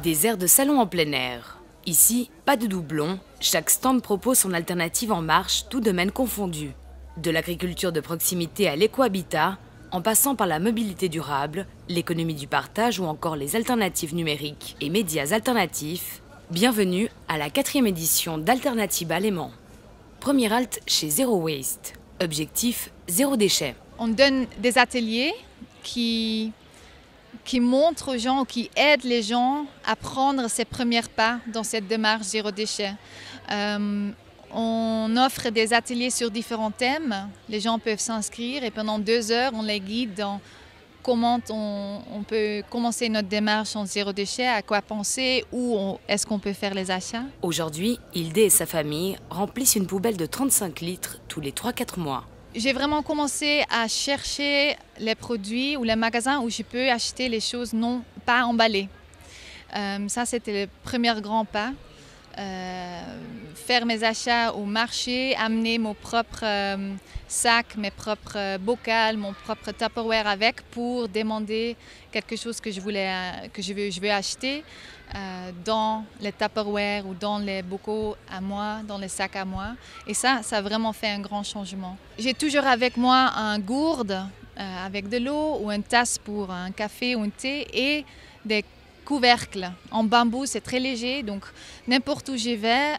Des aires de salon en plein air. Ici, pas de doublons, chaque stand propose son alternative en marche, tout domaine confondu. De l'agriculture de proximité à l'écohabitat, en passant par la mobilité durable, l'économie du partage ou encore les alternatives numériques et médias alternatifs, bienvenue à la 4e édition d'Alternativa Léman. Première halte chez Zero Waste. Objectif, zéro déchet. On donne des ateliers qui montrent aux gens, qui aident les gens à prendre ces premiers pas dans cette démarche zéro déchet. On offre des ateliers sur différents thèmes. Les gens peuvent s'inscrire et pendant 2 heures, on les guide dans comment on peut commencer notre démarche en zéro déchet, à quoi penser, où est-ce qu'on peut faire les achats. Aujourd'hui, Hilde et sa famille remplissent une poubelle de 35 litres tous les 3-4 mois. J'ai vraiment commencé à chercher les produits ou les magasins où je peux acheter les choses pas emballées. Ça, c'était le premier grand pas. Faire mes achats au marché, amener mon propre sac, mes propres bocals, mon propre Tupperware avec pour demander quelque chose que je veux acheter dans les Tupperware ou dans les bocaux à moi, dans les sacs à moi. Et ça a vraiment fait un grand changement. J'ai toujours avec moi un gourde avec de l'eau ou une tasse pour un café ou un thé et des couvercle en bambou, c'est très léger, donc n'importe où j'y vais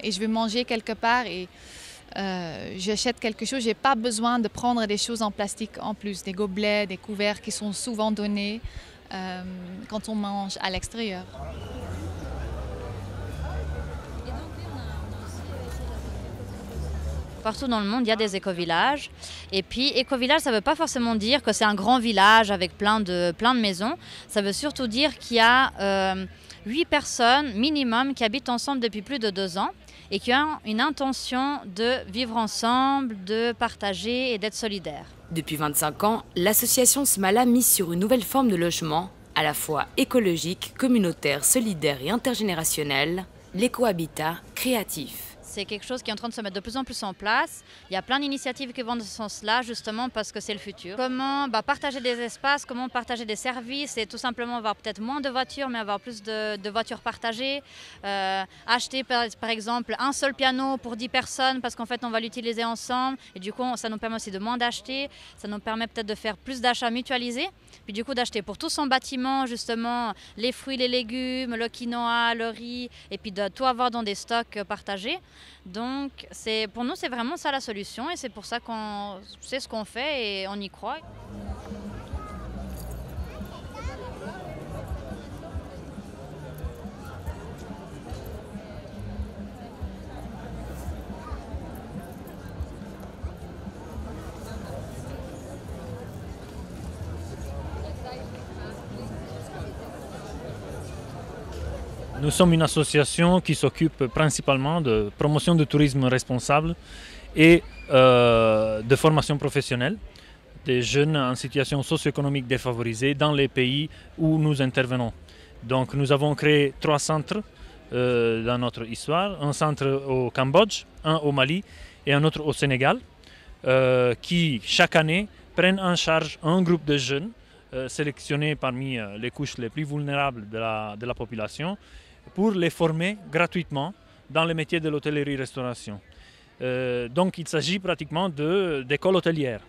et je vais manger quelque part et j'achète quelque chose, je n'ai pas besoin de prendre des choses en plastique en plus, des gobelets, des couverts qui sont souvent donnés quand on mange à l'extérieur. Partout dans le monde, il y a des éco-villages. Et puis, éco-village, ça ne veut pas forcément dire que c'est un grand village avec plein de maisons. Ça veut surtout dire qu'il y a 8 personnes minimum qui habitent ensemble depuis plus de 2 ans et qui ont une intention de vivre ensemble, de partager et d'être solidaires. Depuis 25 ans, l'association Smala mise sur une nouvelle forme de logement, à la fois écologique, communautaire, solidaire et intergénérationnel, l'écohabitat créatif. C'est quelque chose qui est en train de se mettre de plus en plus en place. Il y a plein d'initiatives qui vont dans ce sens-là, justement parce que c'est le futur. Comment partager des espaces, comment partager des services et tout simplement avoir peut-être moins de voitures, mais avoir plus de voitures partagées. Acheter par exemple un seul piano pour 10 personnes parce qu'en fait on va l'utiliser ensemble. Et du coup, ça nous permet aussi de moins d'acheter. Ça nous permet peut-être de faire plus d'achats mutualisés. Puis du coup, d'acheter pour tout son bâtiment, justement, les fruits, les légumes, le quinoa, le riz, et puis de tout avoir dans des stocks partagés. Donc pour nous, c'est vraiment ça la solution et c'est pour ça qu'on sait ce qu'on fait et on y croit. Nous sommes une association qui s'occupe principalement de promotion du tourisme responsable et de formation professionnelle des jeunes en situation socio-économique défavorisée dans les pays où nous intervenons. Donc nous avons créé 3 centres dans notre histoire, un centre au Cambodge, un au Mali et un autre au Sénégal, qui chaque année prennent en charge un groupe de jeunes sélectionnés parmi les couches les plus vulnérables de la population pour les former gratuitement dans les métiers de l'hôtellerie-restauration. Donc il s'agit pratiquement d'écoles hôtelières.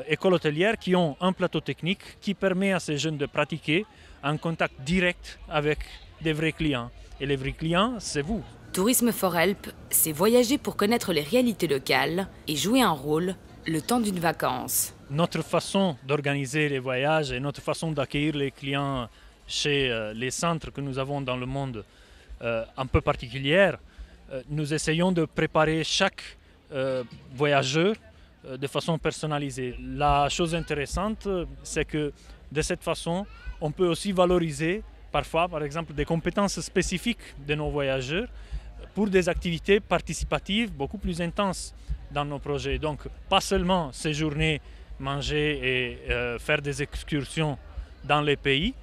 Écoles hôtelières qui ont un plateau technique qui permet à ces jeunes de pratiquer en contact direct avec des vrais clients. Et les vrais clients, c'est vous. Tourisme for Help, c'est voyager pour connaître les réalités locales et jouer un rôle le temps d'une vacance. Notre façon d'organiser les voyages et notre façon d'accueillir les clients chez les centres que nous avons dans le monde un peu particulière, nous essayons de préparer chaque voyageur de façon personnalisée. La chose intéressante, c'est que de cette façon, on peut aussi valoriser parfois, par exemple, des compétences spécifiques de nos voyageurs pour des activités participatives beaucoup plus intenses dans nos projets. Donc, pas seulement séjourner, manger et faire des excursions dans les pays,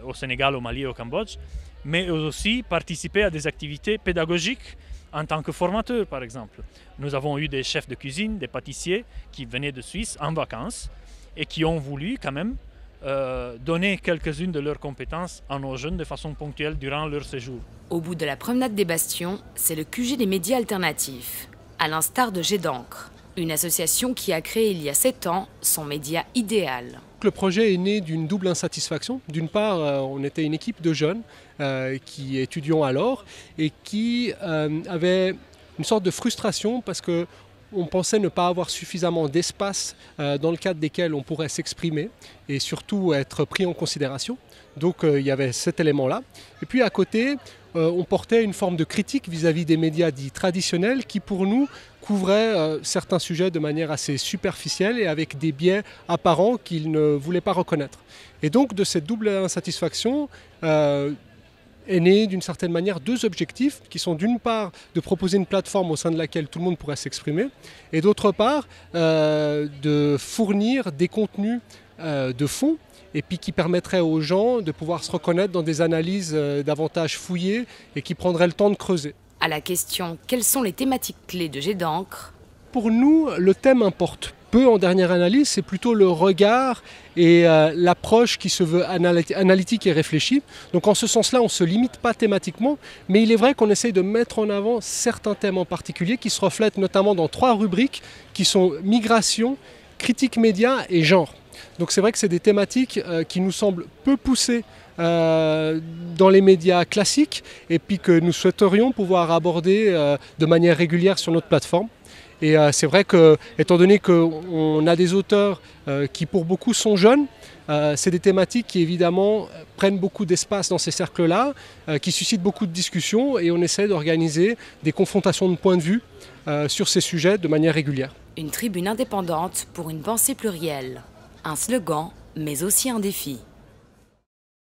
au Sénégal, au Mali et au Cambodge, mais aussi participer à des activités pédagogiques en tant que formateur, par exemple. Nous avons eu des chefs de cuisine, des pâtissiers qui venaient de Suisse en vacances et qui ont voulu quand même donner quelques-unes de leurs compétences à nos jeunes de façon ponctuelle durant leur séjour. Au bout de la promenade des Bastions, c'est le QG des médias alternatifs, à l'instar de Jet d'encre, une association qui a créé il y a 7 ans son média idéal. Le projet est né d'une double insatisfaction. D'une part, on était une équipe de jeunes qui étudions alors et qui avaient une sorte de frustration parce que on pensait ne pas avoir suffisamment d'espace dans le cadre desquels on pourrait s'exprimer et surtout être pris en considération. Donc il y avait cet élément-là. Et puis à côté, on portait une forme de critique vis-à-vis des médias dits traditionnels qui pour nous couvraient certains sujets de manière assez superficielle et avec des biais apparents qu'ils ne voulaient pas reconnaître. Et donc de cette double insatisfaction, est né d'une certaine manière 2 objectifs qui sont d'une part de proposer une plateforme au sein de laquelle tout le monde pourrait s'exprimer et d'autre part de fournir des contenus de fond et puis qui permettraient aux gens de pouvoir se reconnaître dans des analyses davantage fouillées et qui prendraient le temps de creuser. À la question « Quelles sont les thématiques clés de Jet d'encre ?» Pour nous, le thème importe peu en dernière analyse, c'est plutôt le regard et l'approche qui se veut analytique et réfléchie. Donc en ce sens-là, on ne se limite pas thématiquement, mais il est vrai qu'on essaye de mettre en avant certains thèmes en particulier qui se reflètent notamment dans 3 rubriques qui sont migration, critique média et genre. Donc c'est vrai que c'est des thématiques qui nous semblent peu poussées dans les médias classiques et puis que nous souhaiterions pouvoir aborder de manière régulière sur notre plateforme. Et c'est vrai que, étant donné qu'on a des auteurs qui pour beaucoup sont jeunes, c'est des thématiques qui évidemment prennent beaucoup d'espace dans ces cercles-là, qui suscitent beaucoup de discussions et on essaie d'organiser des confrontations de points de vue sur ces sujets de manière régulière. Une tribune indépendante pour une pensée plurielle. Un slogan, mais aussi un défi.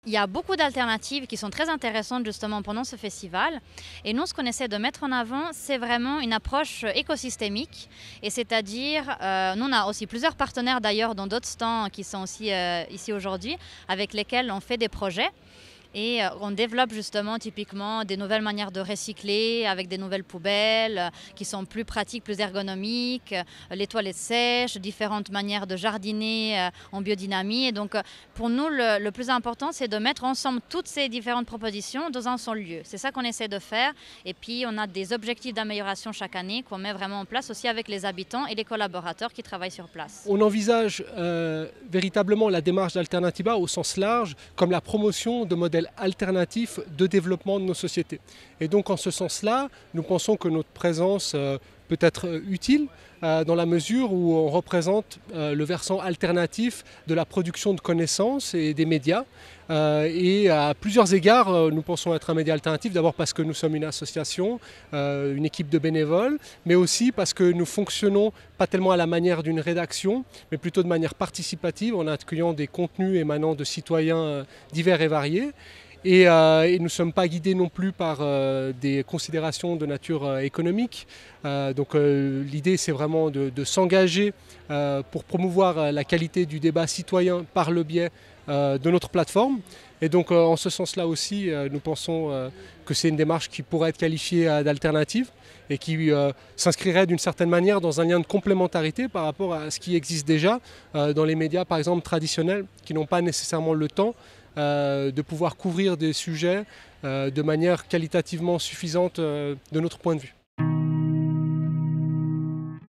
Il y a beaucoup d'alternatives qui sont très intéressantes justement pendant ce festival. Et nous, ce qu'on essaie de mettre en avant, c'est vraiment une approche écosystémique. Et c'est-à-dire, nous, on a aussi plusieurs partenaires d'ailleurs dans d'autres stands qui sont aussi ici aujourd'hui, avec lesquels on fait des projets. Et on développe justement typiquement des nouvelles manières de recycler avec des nouvelles poubelles qui sont plus pratiques, plus ergonomiques, les toilettes sèches, différentes manières de jardiner en biodynamie. Et donc pour nous, le plus important, c'est de mettre ensemble toutes ces différentes propositions dans un seul lieu. C'est ça qu'on essaie de faire. Et puis on a des objectifs d'amélioration chaque année qu'on met vraiment en place aussi avec les habitants et les collaborateurs qui travaillent sur place. On envisage véritablement la démarche d'Alternativa au sens large comme la promotion de modèles alternatifs de développement de nos sociétés. Et donc en ce sens-là, nous pensons que notre présence peut être utile dans la mesure où on représente le versant alternatif de la production de connaissances et des médias. Et à plusieurs égards, nous pensons être un média alternatif, d'abord parce que nous sommes une association, une équipe de bénévoles, mais aussi parce que nous fonctionnons pas tellement à la manière d'une rédaction, mais plutôt de manière participative en accueillant des contenus émanant de citoyens divers et variés. Et nous ne sommes pas guidés non plus par des considérations de nature économique. Donc l'idée, c'est vraiment de s'engager pour promouvoir la qualité du débat citoyen par le biais de notre plateforme. Et donc en ce sens-là aussi, nous pensons que c'est une démarche qui pourrait être qualifiée d'alternative et qui s'inscrirait d'une certaine manière dans un lien de complémentarité par rapport à ce qui existe déjà dans les médias, par exemple, traditionnels, qui n'ont pas nécessairement le temps de pouvoir couvrir des sujets de manière qualitativement suffisante de notre point de vue.